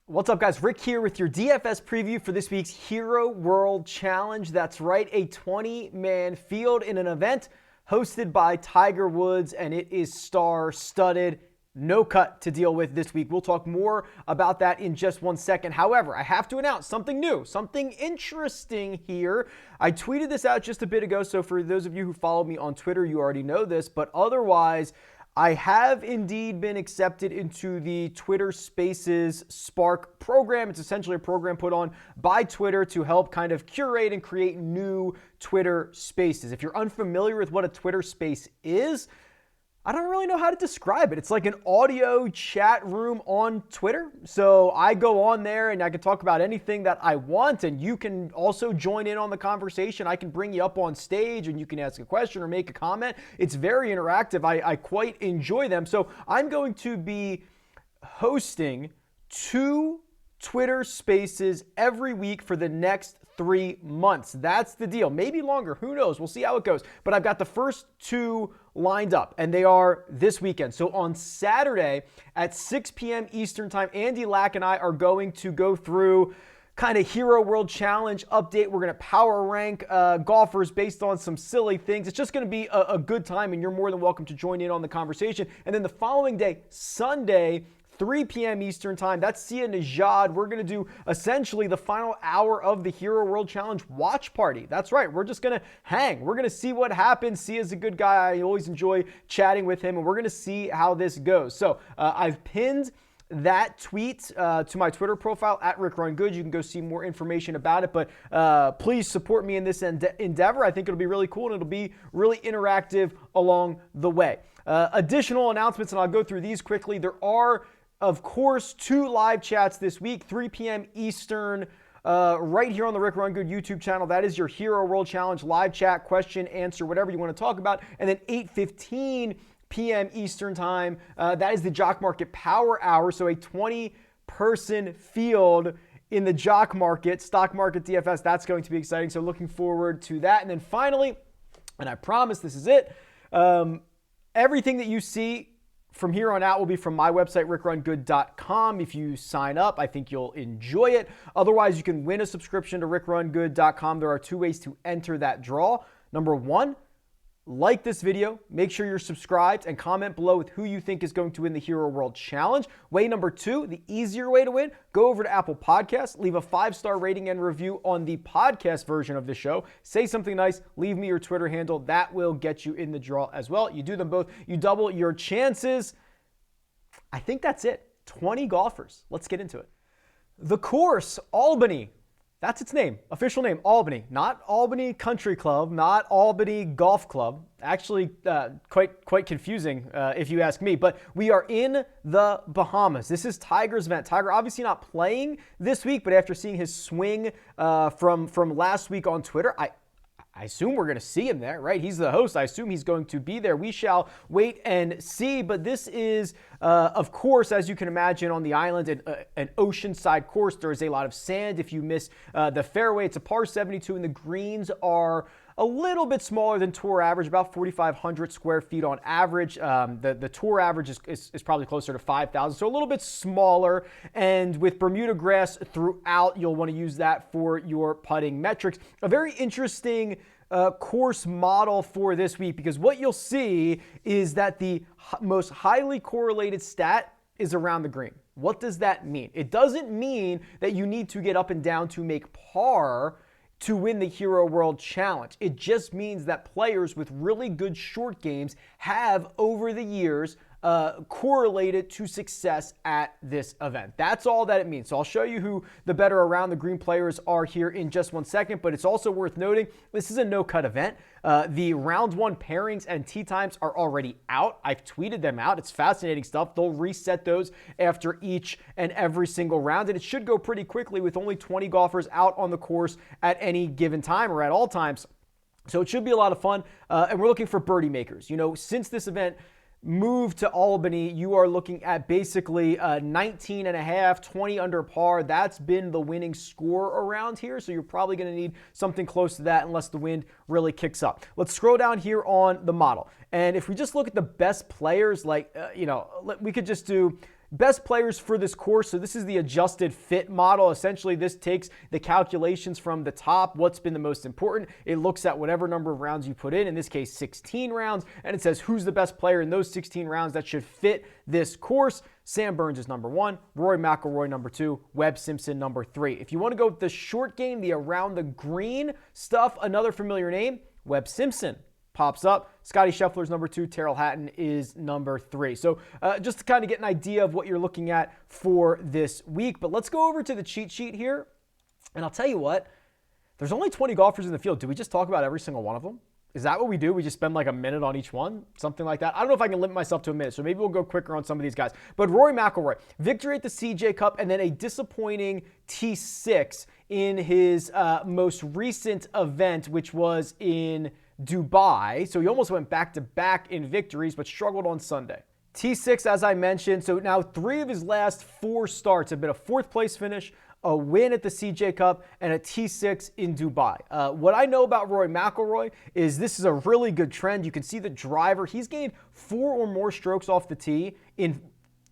What's up, guys? Rick here with your DFS preview for this week's Hero World Challenge. That's right, a 20-man field in an event hosted by Tiger Woods, and it is star-studded. No cut to deal with this week. We'll talk more about that in just 1 second. However, I have to announce something new, something interesting here. I tweeted this out just a bit ago, so for those of you who follow me on Twitter, you already know this, but otherwise, I have indeed been accepted into the Twitter Spaces Spark program. It's essentially a program put on by Twitter to help kind of curate and create new Twitter Spaces. If you're unfamiliar with what a Twitter Space is, I don't really know how to describe it. It's like an audio chat room on Twitter. So I go on there and I can talk about anything that I want, and you can also join in on the conversation. I can bring you up on stage and you can ask a question or make a comment. It's very interactive. I quite enjoy them. So I'm going to be hosting 2 Twitter Spaces every week for the next 3 months. That's the deal. Maybe longer. Who knows? We'll see how it goes. But I've got the first 2 lined up, and they are this weekend. So on Saturday at 6 p.m. Eastern time, Andy Lack and I are going to go through kind of Hero World Challenge update. We're going to power rank golfers based on some silly things. It's just going to be a good time, and you're more than welcome to join in on the conversation. And then the following day, Sunday, 3 p.m. Eastern time, that's Sia Nejad. We're going to do essentially the final hour of the Hero World Challenge watch party. That's right. We're just going to hang. We're going to see what happens. Sia's a good guy. I always enjoy chatting with him, and we're going to see how this goes. So I've pinned that tweet to my Twitter profile at RickRunGood. You can go see more information about it, but please support me in this endeavor. I think it'll be really cool, and it'll be really interactive along the way. Additional announcements, and I'll go through these quickly. There are, of course, 2 live chats this week, 3 p.m. Eastern, right here on the Rick Run Good YouTube channel. That is your Hero World Challenge live chat, question, answer, whatever you want to talk about. And then 8:15 p.m. Eastern time, that is the Jock Market Power Hour. So a 20-person field in the Jock Market, Stock Market DFS. That's going to be exciting. So looking forward to that. And then finally, and I promise this is it, everything that you see from here on out will be from my website, RickRunGood.com. If you sign up, I think you'll enjoy it. Otherwise, you can win a subscription to RickRunGood.com. There are 2 ways to enter that draw. Number 1, like this video, make sure you're subscribed, and comment below with who you think is going to win the Hero World Challenge. Way number 2, the easier way to win, go over to Apple Podcasts, leave a 5-star rating and review on the podcast version of the show. Say something nice, leave me your Twitter handle. That will get you in the draw as well. You do them both, you double your chances. I think that's it. 20 golfers. Let's get into it. The course, Albany. That's its name, official name, Albany. Not Albany Country Club, not Albany Golf Club. Actually, quite confusing if you ask me. But we are in the Bahamas. This is Tiger's event. Tiger obviously not playing this week, but after seeing his swing from last week on Twitter, I assume we're going to see him there, right? He's the host. I assume he's going to be there. We shall wait and see. But this is, of course, as you can imagine, on the island, an oceanside course. There is a lot of sand. If you miss the fairway, it's a par 72, and the greens are a little bit smaller than tour average, about 4,500 square feet on average. The tour average is probably closer to 5,000, so a little bit smaller. And with Bermuda grass throughout, you'll want to use that for your putting metrics. A very interesting course model for this week, because what you'll see is that the most highly correlated stat is around the green. What does that mean? It doesn't mean that you need to get up and down to make par to win the Hero World Challenge. It just means that players with really good short games have, over the years, correlated to success at this event. That's all that it means. So I'll show you who the better around the green players are here in just 1 second, but it's also worth noting this is a no-cut event. The round 1 pairings and tee times are already out. I've tweeted them out. It's fascinating stuff. They'll reset those after each and every single round, and it should go pretty quickly with only 20 golfers out on the course at any given time, or at all times. So it should be a lot of fun, and we're looking for birdie makers. You know, since this event move to Albany, you are looking at basically 19 and a half, 20 under par. That's been the winning score around here. So you're probably going to need something close to that unless the wind really kicks up. Let's scroll down here on the model. And if we just look at the best players, we could just do best players for this course. So this is the adjusted fit model. Essentially, this takes the calculations from the top, what's been the most important. It looks at whatever number of rounds you put in this case, 16 rounds, and it says who's the best player in those 16 rounds that should fit this course. Sam Burns is number 1, Rory McIlroy number 2, Webb Simpson number 3. If you want to go with the short game, the around the green stuff, another familiar name, Webb Simpson pops up. Scotty Scheffler's number 2. Tyrrell Hatton is number 3. So just to kind of get an idea of what you're looking at for this week. But let's go over to the cheat sheet here. And I'll tell you what, there's only 20 golfers in the field. Do we just talk about every single one of them? Is that what we do? We just spend like a minute on each one? Something like that? I don't know if I can limit myself to a minute, so maybe we'll go quicker on some of these guys. But Rory McIlroy, victory at the CJ Cup, and then a disappointing T6 in his most recent event, which was in Dubai. So he almost went back-to-back in victories, but struggled on Sunday. T6, as I mentioned, so now 3 of his last 4 starts have been a 4th place finish, a win at the CJ Cup, and a T6 in Dubai. What I know about Rory McIlroy is this is a really good trend. You can see the driver. He's gained 4 or more strokes off the tee in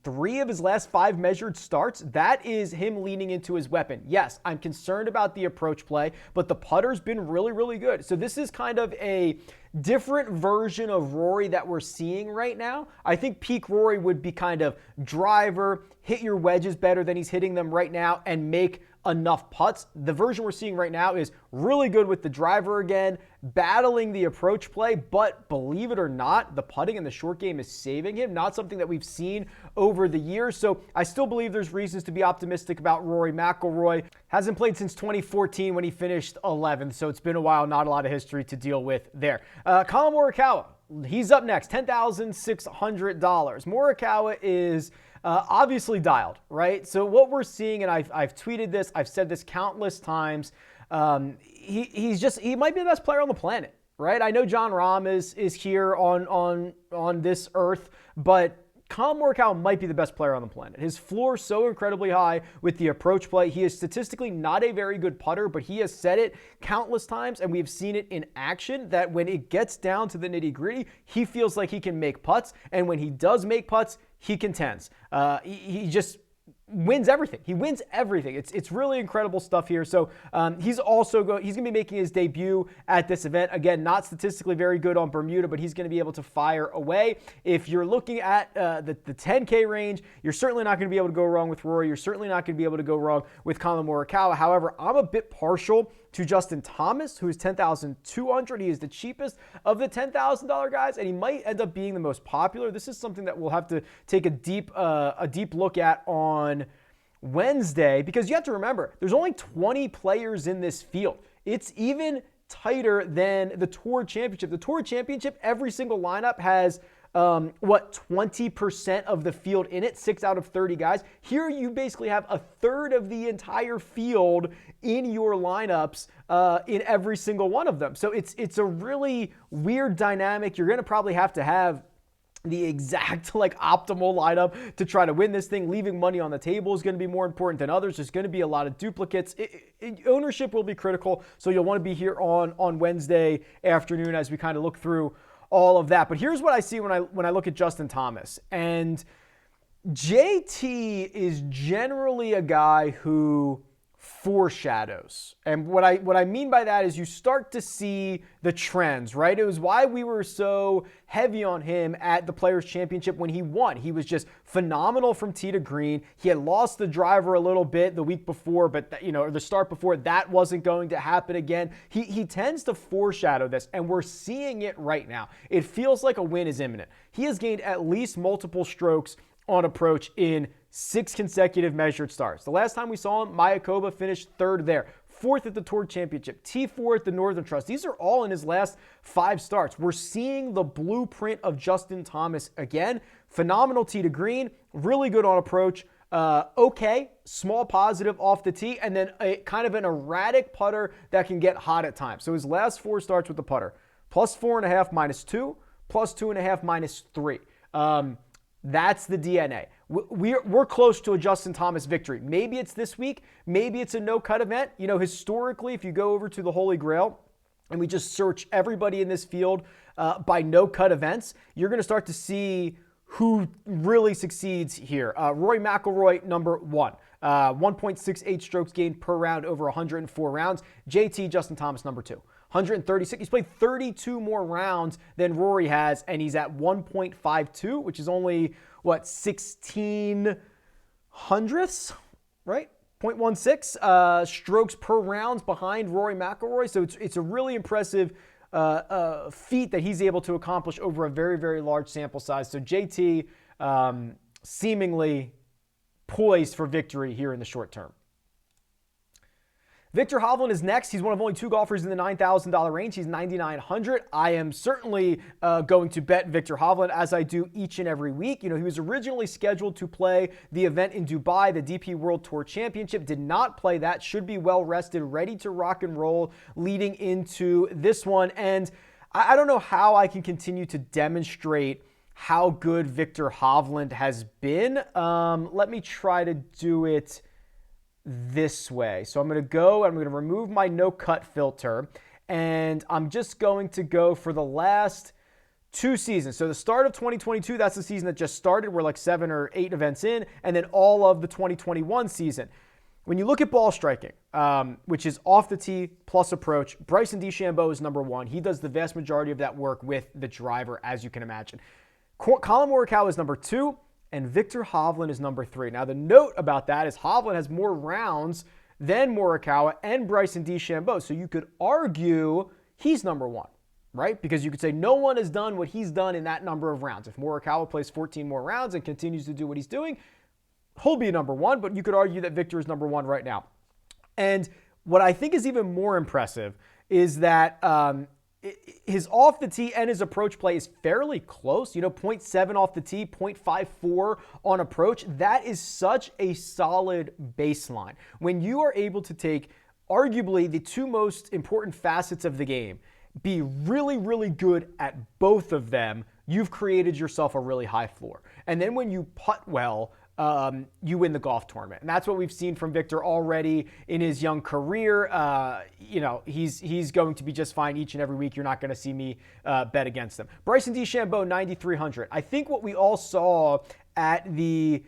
3 of his last 5 measured starts. That is him leaning into his weapon. Yes, I'm concerned about the approach play, but the putter's been really, really good. So this is kind of a different version of Rory that we're seeing right now. I think peak Rory would be kind of driver, hit your wedges better than he's hitting them right now, and make enough putts. The version we're seeing right now is really good with the driver again, battling the approach play, but believe it or not, the putting in the short game is saving him, not something that we've seen over the years. So I still believe there's reasons to be optimistic about Rory McIlroy. Hasn't played since 2014 when he finished 11th, so it's been a while, not a lot of history to deal with there. Collin Morikawa, he's up next, $10,600. Morikawa is obviously dialed, right? So what we're seeing, and I've tweeted this, I've said this countless times, he might be the best player on the planet, right? I know Jon Rahm is here on this earth, but Collin Morikawa might be the best player on the planet. His floor is so incredibly high with the approach play. He is statistically not a very good putter, but he has said it countless times, and we've seen it in action, that when it gets down to the nitty-gritty, he feels like he can make putts, and when he does make putts, he contends. He just wins everything. He wins everything. It's really incredible stuff here. So he's going to be making his debut at this event. Again, not statistically very good on Bermuda, but he's going to be able to fire away. If you're looking at the 10K range, you're certainly not going to be able to go wrong with Rory. You're certainly not going to be able to go wrong with Collin Morikawa. However, I'm a bit partial to Justin Thomas, who is $10,200. He is the cheapest of the $10,000 guys, and he might end up being the most popular. This is something that we'll have to take a deep look at on Wednesday, because you have to remember, there's only 20 players in this field. It's even tighter than the Tour Championship. The Tour Championship, every single lineup has 20% of the field in it, 6 out of 30 guys. Here you basically have a third of the entire field in your lineups in every single one of them. So it's a really weird dynamic. You're going to probably have to have the exact optimal lineup to try to win this thing. Leaving money on the table is going to be more important than others. There's going to be a lot of duplicates. Ownership will be critical, so you'll want to be here on Wednesday afternoon as we kind of look through all of that. But here's what I see when I look at Justin Thomas. And JT is generally a guy who foreshadows. And what I mean by that is you start to see the trends, right? It was why we were so heavy on him at the Players Championship when he won. He was just phenomenal from tee to green. He had lost the driver a little bit the week before, but the start before, that wasn't going to happen again. He tends to foreshadow this, and we're seeing it right now. It feels like a win is imminent. He has gained at least multiple strokes on approach in 6 consecutive measured starts. The last time we saw him, Mayakoba finished 3rd there, 4th at the Tour Championship, T4 at the Northern Trust. These are all in his last 5 starts. We're seeing the blueprint of Justin Thomas again. Phenomenal tee to green, really good on approach. Okay, small positive off the tee, and then a kind of an erratic putter that can get hot at times. So his last 4 starts with the putter, +4.5, -2, +2.5, -3. That's the DNA. We're close to a Justin Thomas victory. Maybe it's this week. Maybe it's a no-cut event. You know, historically, if you go over to the Holy Grail and we just search everybody in this field by no-cut events, you're going to start to see who really succeeds here. Rory McIlroy, number 1. 1.68 strokes gained per round over 104 rounds. JT, Justin Thomas, number 2. 136. He's played 32 more rounds than Rory has, and he's at 1.52, which is only, 16 hundredths, right? 0.16 strokes per rounds behind Rory McIlroy. So it's a really impressive feat that he's able to accomplish over a very, very large sample size. So JT seemingly poised for victory here in the short term. Viktor Hovland is next. He's one of only 2 golfers in the $9,000 range. He's 9,900. I am certainly going to bet Viktor Hovland, as I do each and every week. You know, he was originally scheduled to play the event in Dubai, the DP World Tour Championship. Did not play that. Should be well rested, ready to rock and roll leading into this one. And I don't know how I can continue to demonstrate how good Viktor Hovland has been. Let me try to do it this way. So I'm going to remove my no cut filter, and I'm just going to go for the last 2 seasons. So the start of 2022, that's the season that just started. We're like 7 or 8 events in, and then all of the 2021 season. When you look at ball striking, which is off the tee plus approach, Bryson DeChambeau is number 1. He does the vast majority of that work with the driver, as you can imagine. Colin Morikawa is number 2. And Viktor Hovland is number 3. Now, the note about that is Hovland has more rounds than Morikawa and Bryson DeChambeau. So you could argue he's number 1, right? Because you could say no one has done what he's done in that number of rounds. If Morikawa plays 14 more rounds and continues to do what he's doing, he'll be number 1. But you could argue that Viktor is number 1 right now. And what I think is even more impressive is that his off the tee and his approach play is fairly close. 0.7 off the tee, 0.54 on approach. That is such a solid baseline. When you are able to take arguably the 2 most important facets of the game, be really, really good at both of them, you've created yourself a really high floor. And then when you putt well, you win the golf tournament. And that's what we've seen from Viktor already in his young career. He's going to be just fine each and every week. You're not going to see me bet against him. Bryson DeChambeau, 9,300. I think what we all saw at the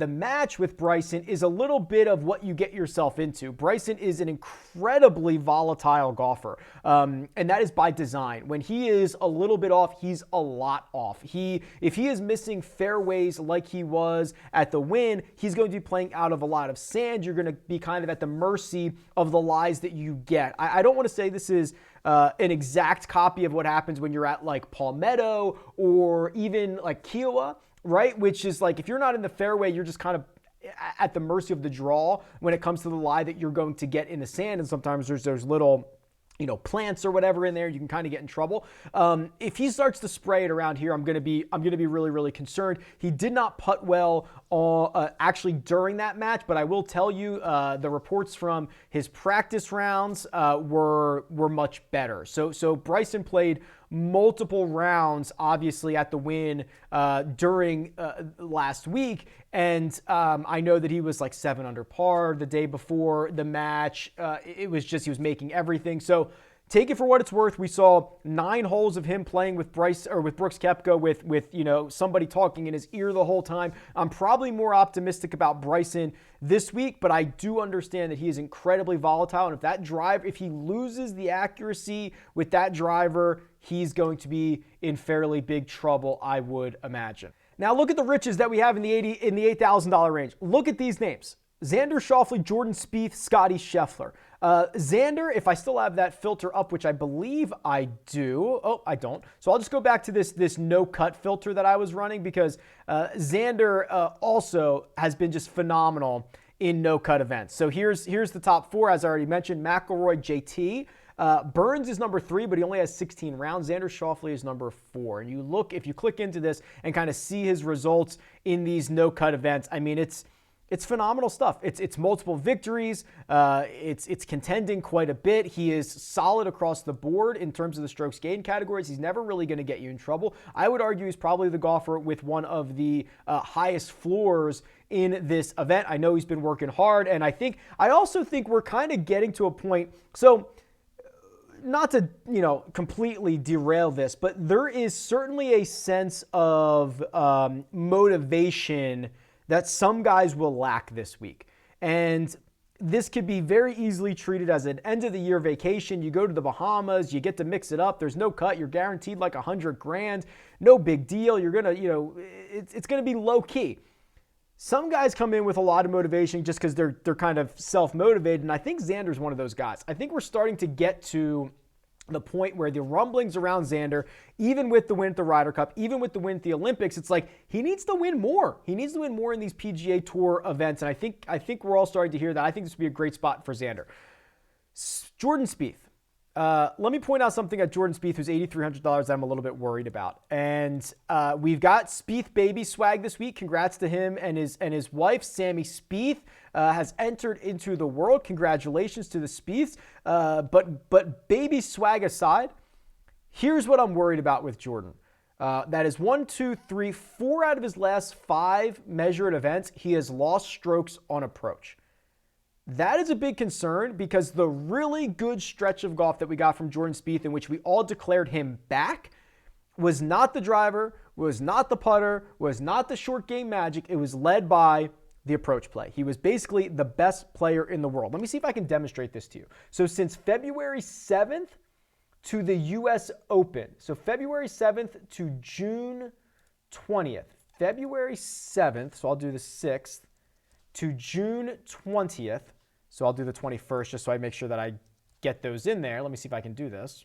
match with Bryson is a little bit of what you get yourself into. Bryson is an incredibly volatile golfer, and that is by design. When he is a little bit off, he's a lot off. If he is missing fairways like he was at the Wynn, he's going to be playing out of a lot of sand. You're going to be kind of at the mercy of the lies that you get. I don't want to say this is an exact copy of what happens when you're at like Palmetto or even like Kiowa, right? Which is like, if you're not in the fairway, you're just kind of at the mercy of the draw when it comes to the lie that you're going to get in the sand. And sometimes there's little, plants or whatever in there. You can kind of get in trouble. If he starts to spray it around here, I'm going to be really, really concerned. He did not putt well actually during that match, but I will tell you the reports from his practice rounds were much better. So Bryson played multiple rounds, obviously, at the Wynn during last week. And I know that he was like 7 under par the day before the match. It was just, he was making everything. So take it for what it's worth. We saw 9 holes of him playing with Brooks Koepka with somebody talking in his ear the whole time. I'm probably more optimistic about Bryson this week, but I do understand that he is incredibly volatile. And if he loses the accuracy with that driver, he's going to be in fairly big trouble, I would imagine. Now look at the riches that we have in the $8,000 range. Look at these names: Xander Schauffele, Jordan Spieth, Scotty Scheffler. Xander, if I still have that filter up, which I believe I do. Oh, I don't. So I'll just go back to this no-cut filter that I was running, because Xander also has been just phenomenal in no-cut events. So here's the top 4, as I already mentioned: McIlroy, JT. Burns is number 3, but he only has 16 rounds. Xander Schauffele is number 4. And if you click into this and kind of see his results in these no-cut events, I mean, it's it's phenomenal stuff. It's multiple victories. It's contending quite a bit. He is solid across the board in terms of the strokes gained categories. He's never really going to get you in trouble. I would argue he's probably the golfer with one of the highest floors in this event. I know he's been working hard, and I also think we're kind of getting to a point. So, not to, completely derail this, but there is certainly a sense of motivation that some guys will lack this week. And this could be very easily treated as an end of the year vacation. You go to the Bahamas, you get to mix it up. There's no cut. You're guaranteed like $100,000. No big deal. You're going to, it's going to be low key. Some guys come in with a lot of motivation just because they're kind of self-motivated. And I think Xander's one of those guys. I think we're starting to get to the point where the rumblings around Xander, even with the win at the Ryder Cup, even with the win at the Olympics, it's like he needs to win more. He needs to win more in these PGA Tour events, and I think we're all starting to hear that. I think this would be a great spot for Xander. Jordan Spieth. Let me point out something at Jordan Spieth, who's $8,300 that I'm a little bit worried about. And we've got Spieth baby swag this week. Congrats to him and his wife, Sammy Spieth, has entered into the world. Congratulations to the Spieths. But baby swag aside, here's what I'm worried about with Jordan. That is 4 out of his last 5 measured events, he has lost strokes on approach. That is a big concern because the really good stretch of golf that we got from Jordan Spieth, in which we all declared him back, was not the driver, was not the putter, was not the short game magic. It was led by the approach play. He was basically the best player in the world. Let me see if I can demonstrate this to you. So since February 7th to the U.S. Open, so February 7th to June 20th, February 7th, so I'll do the 6th, to June 20th, so I'll do the 21st just so I make sure that I get those in there. Let me see if I can do this.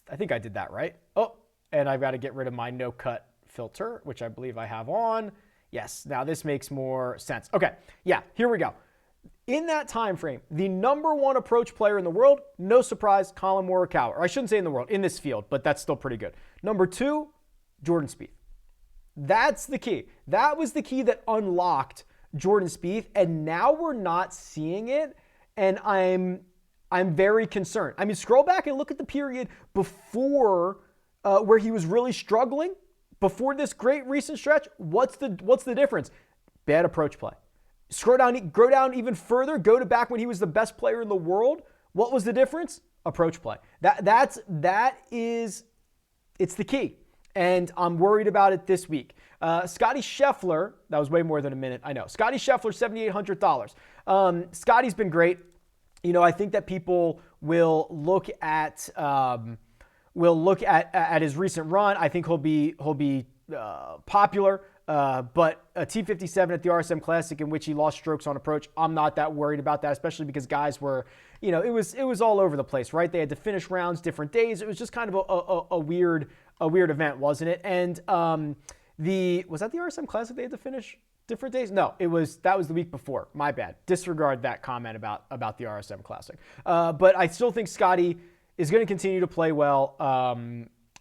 I think I did that right. Oh, and I've got to get rid of my no-cut filter, which I believe I have on. Yes, now this makes more sense. Okay, yeah, here we go. In that time frame, the number 1 approach player in the world, no surprise, Colin Morikawa. Or I shouldn't say in the world, in this field, but that's still pretty good. Number 2, Jordan Spieth. That's the key. That was the key that unlocked Jordan Spieth, and now we're not seeing it, and I'm very concerned. I mean, scroll back and look at the period before where he was really struggling, before this great recent stretch. What's the difference? Bad approach play. Go down even further, go to back when he was the best player in the world. What was the difference? Approach play. It's the key. And I'm worried about it this week. Scotty Scheffler, that was way more than a minute, I know. Scotty Scheffler, $7,800. Scotty's been great. I think that people will look at his recent run. I think he'll be popular. But a T57 at the RSM Classic in which he lost strokes on approach, I'm not that worried about that, especially because guys were, it was all over the place, right? They had to finish rounds different days. It was just kind of a weird event, wasn't it? And was that the RSM Classic they had to finish different days? No, that was the week before. My bad. Disregard that comment about the RSM Classic. But I still think Scotty is going to continue to play well.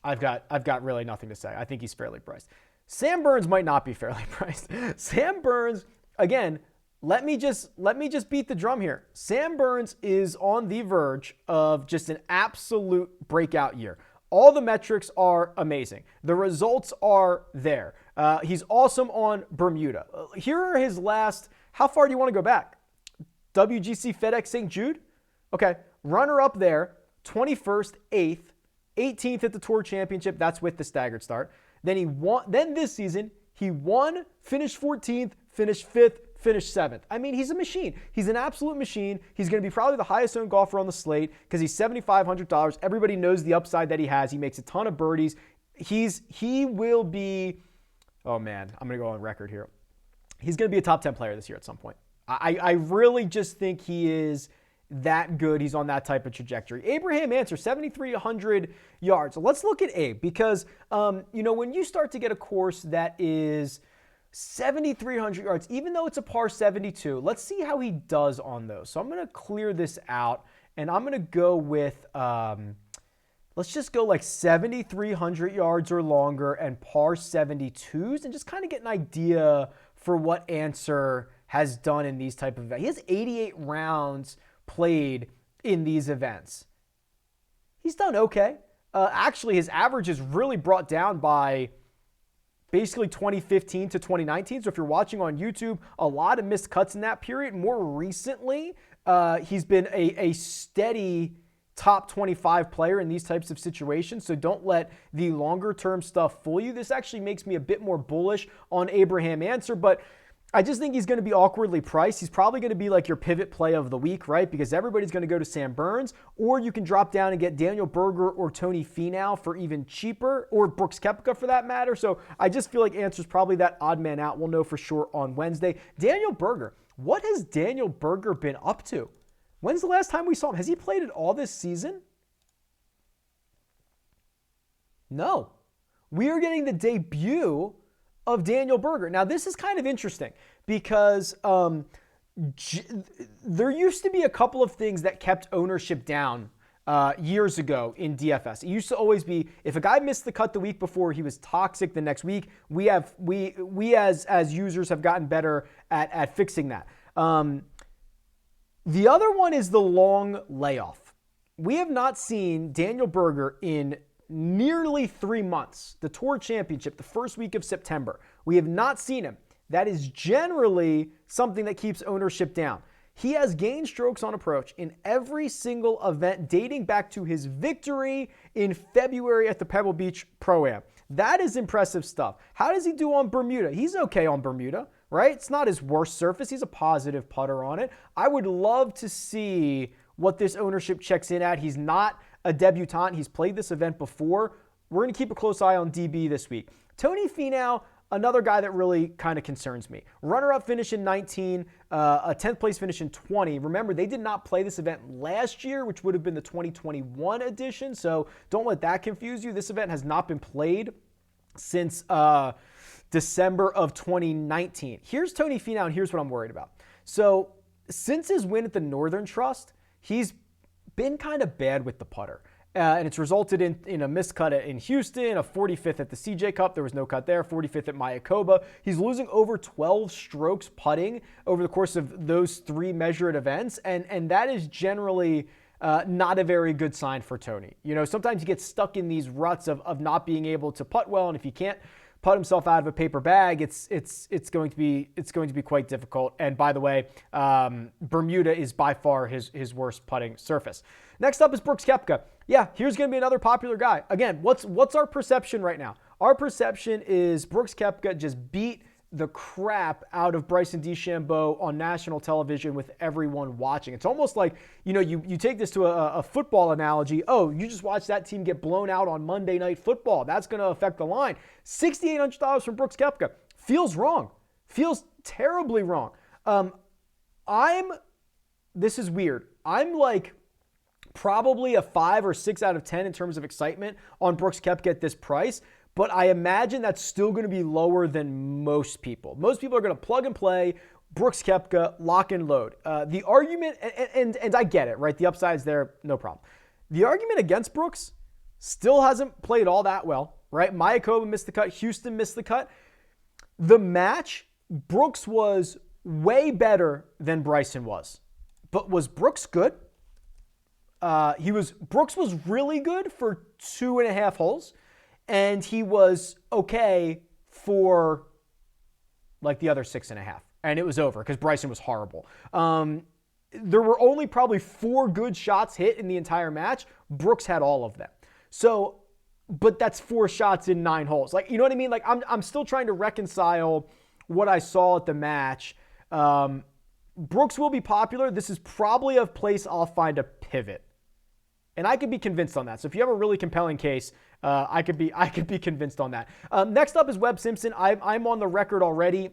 I've got really nothing to say. I think he's fairly priced. Sam Burns might not be fairly priced. Sam Burns, again, let me just beat the drum here. Sam Burns is on the verge of just an absolute breakout year. All the metrics are amazing. The results are there. He's awesome on Bermuda. Here are his last, how far do you want to go back? WGC FedEx St. Jude? Okay, runner up there, 21st, 8th, 18th at the Tour Championship. That's with the staggered start. Then he won. Then this season, he won, finished 14th, finished 5th, finished 7th. I mean, he's a machine. He's an absolute machine. He's going to be probably the highest owned golfer on the slate because he's $7,500. Everybody knows the upside that he has. He makes a ton of birdies. He will be, oh man, I'm going to go on record here. He's going to be a top 10 player this year at some point. I really just think he is that good. He's on that type of trajectory. Abraham Answer, 7,300 yards. Let's look at Abe because, when you start to get a course that is 7,300 yards, even though it's a par 72, let's see how he does on those. So I'm going to clear this out and I'm going to go with, let's just go like 7,300 yards or longer and par 72s and just kind of get an idea for what Answer has done in these type of events. He has 88 rounds played in these events. He's done okay. Actually, his average is really brought down by basically 2015 to 2019. So if you're watching on YouTube, a lot of missed cuts in that period. More recently, he's been a steady top 25 player in these types of situations. So don't let the longer term stuff fool you. This actually makes me a bit more bullish on Abraham Answer, but I just think he's going to be awkwardly priced. He's probably going to be like your pivot play of the week, right? Because everybody's going to go to Sam Burns, or you can drop down and get Daniel Berger or Tony Finau for even cheaper, or Brooks Koepka for that matter. So I just feel like Answer's probably that odd man out. We'll know for sure on Wednesday. Daniel Berger. What has Daniel Berger been up to? When's the last time we saw him? Has he played at all this season? No. We are getting the debut of Daniel Berger. Now, this is kind of interesting because there used to be a couple of things that kept ownership down years ago in DFS. It used to always be if a guy missed the cut the week before, he was toxic the next week. We as users have gotten better at fixing that. The other one is the long layoff. We have not seen Daniel Berger in nearly 3 months. The Tour Championship, the first week of September. We have not seen him. That is generally something that keeps ownership down. He has gained strokes on approach in every single event dating back to his victory in February at the Pebble Beach Pro-Am. That is impressive stuff. How does he do on Bermuda? He's okay on Bermuda, right? It's not his worst surface. He's a positive putter on it. I would love to see what this ownership checks in at. He's not a debutant. He's played this event before. We're going to keep a close eye on DB this week. Tony Finau, another guy that really kind of concerns me. Runner-up finish in 19, a 10th place finish in 20. Remember, they did not play this event last year, which would have been the 2021 edition, so don't let that confuse you. This event has not been played since December of 2019. Here's Tony Finau, and here's what I'm worried about. So since his win at the Northern Trust, he's been kind of bad with the putter. And it's resulted in a missed cut in Houston, a 45th at the CJ Cup. There was no cut there. 45th at Mayakoba. He's losing over 12 strokes putting over the course of those 3 measured events. And that is generally not a very good sign for Tony. You know, sometimes he gets stuck in these ruts of not being able to putt well. And if he can't putt himself out of a paper bag, it's going to be quite difficult. And by the way, Bermuda is by far his worst putting surface. Next up is Brooks Koepka. Yeah, here's going to be another popular guy. Again, what's our perception right now? Our perception is Brooks Koepka just beat the crap out of Bryson DeChambeau on national television with everyone watching. It's almost like, you know, you take this to a football analogy. Oh, you just watched that team get blown out on Monday Night Football. That's going to affect the line. $6,800 from Brooks Koepka. Feels wrong. Feels terribly wrong. This is weird. I'm like probably a 5 or 6 out of 10 in terms of excitement on Brooks Koepka at this price. But I imagine that's still going to be lower than most people. Most people are going to plug and play Brooks Koepka, lock and load. The argument, and I get it, right? The upside's there, no problem. The argument against Brooks still hasn't played all that well, right? Mayakoba missed the cut. Houston missed the cut. The match, Brooks was way better than Bryson was. But was Brooks good? Brooks was really good for 2.5 holes. And he was okay for like the other 6.5. And it was over because Bryson was horrible. There were only probably 4 good shots hit in the entire match. Brooks had all of them. So, but that's 4 shots in 9 holes. Like, you know what I mean? Like, I'm still trying to reconcile what I saw at the match. Brooks will be popular. This is probably a place I'll find a pivot. And I could be convinced on that. So if you have a really compelling case, I could be convinced on that. Next up is Webb Simpson. I'm on the record already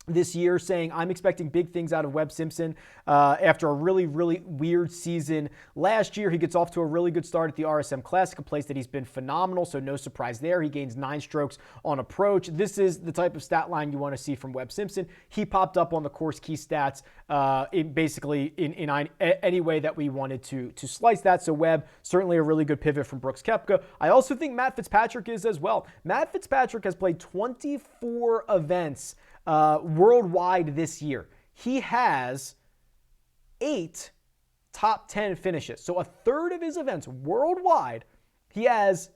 this year, saying I'm expecting big things out of Webb Simpson after a really, really weird season last year. He gets off to a really good start at the RSM Classic, a place that he's been phenomenal, so no surprise there. He gains 9 strokes on approach. This is the type of stat line you want to see from Webb Simpson. He popped up on the course key stats in any way that we wanted to slice that. So Webb, certainly a really good pivot from Brooks Koepka. I also think Matt Fitzpatrick is as well. Matt Fitzpatrick has played 24 events worldwide this year. He has 8 top 10 finishes. So a third of his events worldwide, he has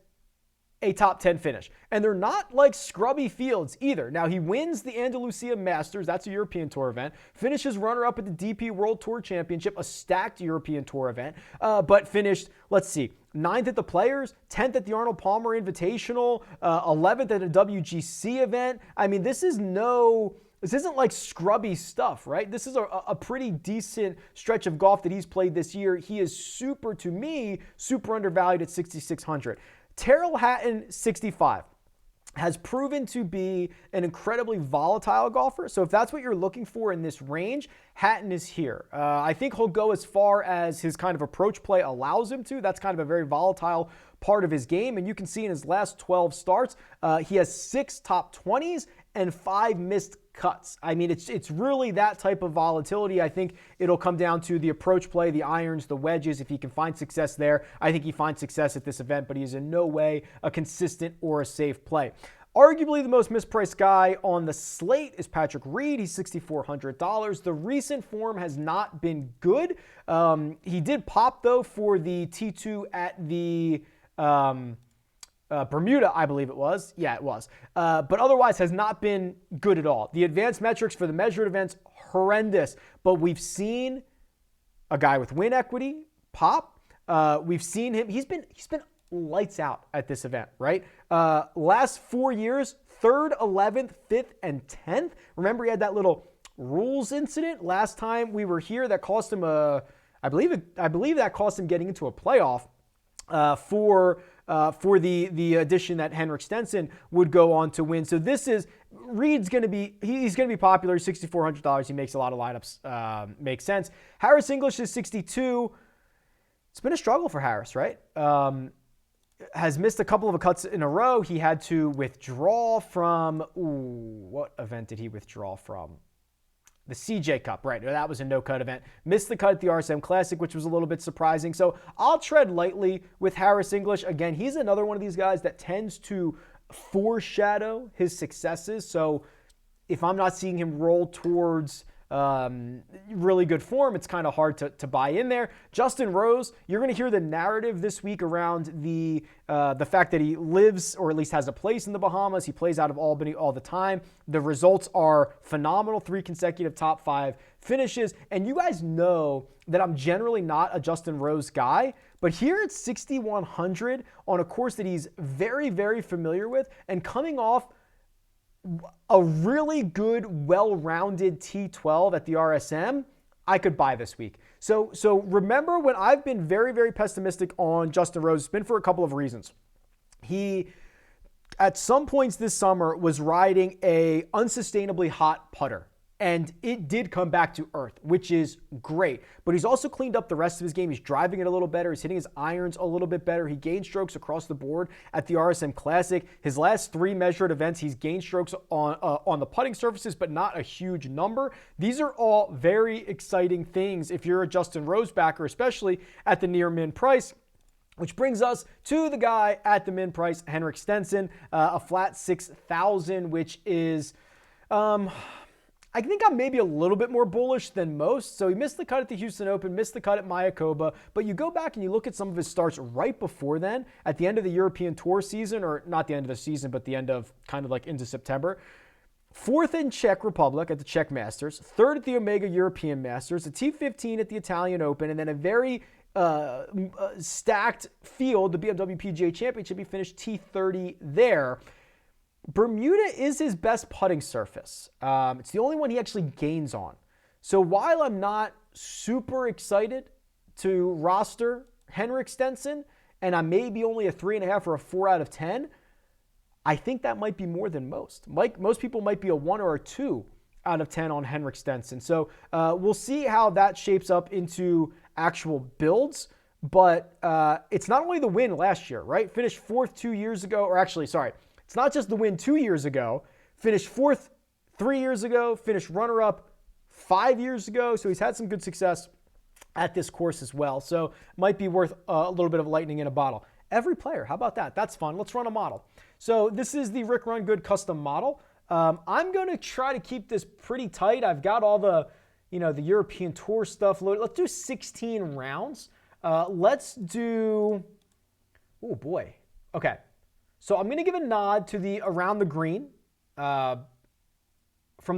a top 10 finish. And they're not like scrubby fields either. Now, he wins the Andalusia Masters. That's a European Tour event. Finishes runner-up at the DP World Tour Championship, a stacked European Tour event. But finished, let's see, 9th at the Players, 10th at the Arnold Palmer Invitational, 11th at a WGC event. I mean, this isn't like scrubby stuff, right? This is a pretty decent stretch of golf that he's played this year. He is to me, super undervalued at 6,600. Tyrrell Hatton, 65. Has proven to be an incredibly volatile golfer. So if that's what you're looking for in this range, Hatton is here. I think he'll go as far as his kind of approach play allows him to. That's kind of a very volatile part of his game. And you can see in his last 12 starts, he has 6 top 20s and 5 missed cuts. I mean, it's really that type of volatility. I think it'll come down to the approach play, the irons, the wedges. If he can find success there, I think he finds success at this event, but he is in no way a consistent or a safe play. Arguably the most mispriced guy on the slate is Patrick Reed. He's $6,400. The recent form has not been good. He did pop, though, for the T2 at the Bermuda, I believe it was. Yeah, it was. But otherwise has not been good at all. The advanced metrics for the measured events, horrendous. But we've seen a guy with win equity pop. We've seen him. He's been lights out at this event, right? Last 4 years, 3rd, 11th, 5th, and 10th. Remember, he had that little rules incident last time we were here that cost him I believe that cost him getting into a playoff for the edition that Henrik Stenson would go on to win. So Reed's going to be popular, $6,400. He makes a lot of lineups, makes sense. Harris English is 62. It's been a struggle for Harris, right? Has missed a couple of cuts in a row. He had to withdraw from, what event did he withdraw from? The CJ Cup, right? That was a no-cut event. Missed the cut at the RSM Classic, which was a little bit surprising. So I'll tread lightly with Harris English. Again, he's another one of these guys that tends to foreshadow his successes. So if I'm not seeing him roll towards really good form, it's kind of hard to buy in there. Justin Rose, you're going to hear the narrative this week around the fact that he lives, or at least has a place in the Bahamas. He plays out of Albany all the time. The results are phenomenal. 3 consecutive top 5 finishes. And you guys know that I'm generally not a Justin Rose guy, but here at 6,100 on a course that he's very, very familiar with, and coming off a really good, well-rounded T12 at the RSM, I could buy this week. So remember when I've been very, very pessimistic on Justin Rose, it's been for a couple of reasons. He, at some points this summer, was riding a unsustainably hot putter. And it did come back to earth, which is great. But he's also cleaned up the rest of his game. He's driving it a little better. He's hitting his irons a little bit better. He gained strokes across the board at the RSM Classic. His last 3 measured events, he's gained strokes on the putting surfaces, but not a huge number. These are all very exciting things if you're a Justin Rose backer, especially at the near min price. Which brings us to the guy at the min price, Henrik Stenson, a flat 6,000, which is... I think I'm maybe a little bit more bullish than most. So he missed the cut at the Houston Open, missed the cut at Mayakoba, but you go back and you look at some of his starts right before then, at the end of the European Tour season, or not the end of the season, but the end of kind of like into September. 4th in Czech Republic at the Czech Masters, 3rd at the Omega European Masters, a T15 at the Italian Open, and then a very stacked field, the BMW PGA Championship. He finished T30 there. Bermuda is his best putting surface. It's the only one he actually gains on. So while I'm not super excited to roster Henrik Stenson, and I'm maybe only a 3.5 or a 4 out of 10, I think that might be more than most. Most people might be a 1 or a 2 out of 10 on Henrik Stenson. So we'll see how that shapes up into actual builds. But it's not only the win last year, right? Finished fourth 2 years ago, or actually, sorry, it's not just the win 2 years ago. Finished fourth 3 years ago, finished runner-up 5 years ago. So he's had some good success at this course as well. So might be worth a little bit of lightning in a bottle. Every player, how about that? That's fun. Let's run a model. So this is the Rick Run Good custom model. I'm going to try to keep this pretty tight. I've got all the, the European Tour stuff loaded. Let's do 16 rounds. Let's do, oh boy. Okay. So I'm going to give a nod to the around the green from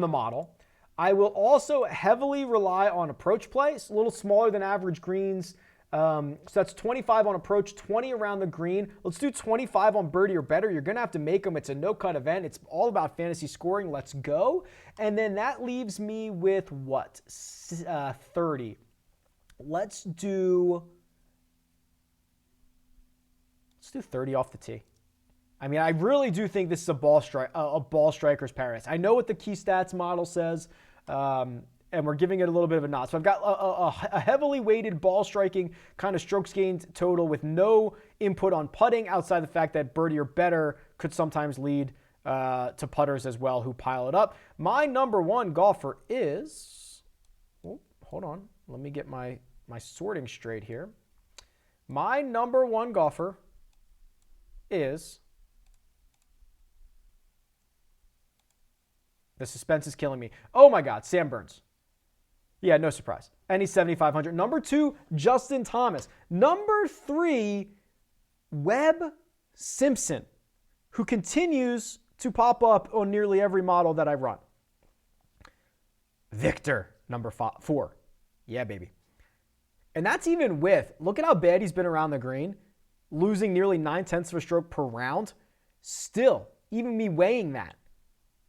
the model. I will also heavily rely on approach play. It's a little smaller than average greens. So that's 25 on approach, 20 around the green. Let's do 25 on birdie or better. You're going to have to make them. It's a no-cut event. It's all about fantasy scoring. Let's go. And then that leaves me with what? 30. Let's do 30 off the tee. I mean, I really do think this is a ball striker's paradise. I know what the key stats model says, and we're giving it a little bit of a nod. So I've got a heavily weighted ball striking kind of strokes gained total with no input on putting outside the fact that birdie or better could sometimes lead to putters as well who pile it up. My number one golfer is, hold on, let me get my sorting straight here. My number one golfer is, the suspense is killing me. Oh my God, Sam Burns. Yeah, no surprise. And he's 7,500. Number 2, Justin Thomas. Number 3, Webb Simpson, who continues to pop up on nearly every model that I run. Victor, number 4. Yeah, baby. And that's even with, look at how bad he's been around the green, losing nearly 9/10 of a stroke per round. Still, even me weighing that,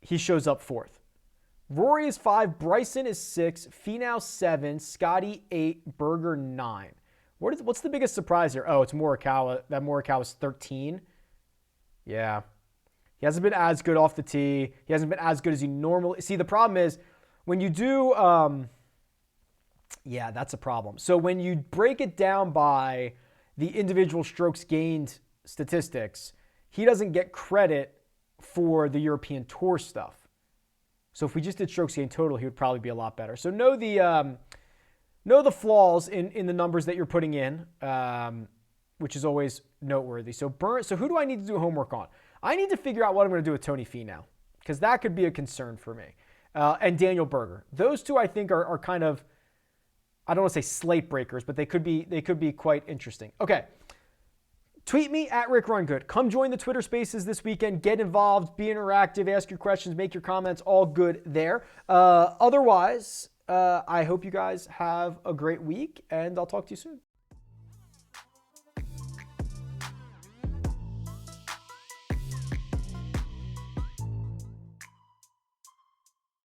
he shows up 4th. Rory is 5, Bryson is 6, Finau 7, Scotty 8, Berger 9. What's the biggest surprise here? Oh, it's Morikawa. That Morikawa is 13. Yeah. He hasn't been as good off the tee. He hasn't been as good as he normally... See, the problem is when you do... yeah, that's a problem. So when you break it down by the individual strokes gained statistics, he doesn't get credit for the European Tour stuff. So if we just did strokes gained total, he would probably be a lot better. So know the flaws in the numbers that you're putting in, which is always noteworthy. So who do I need to do homework on? I need to figure out what I'm going to do with Tony Finau, because that could be a concern for me. And Daniel Berger. Those two I think are kind of, I don't want to say slate breakers, but they could be quite interesting. Okay. Tweet me at RickRunGood. Come join the Twitter Spaces this weekend. Get involved, be interactive, ask your questions, make your comments, all good there. Otherwise, I hope you guys have a great week, and I'll talk to you soon.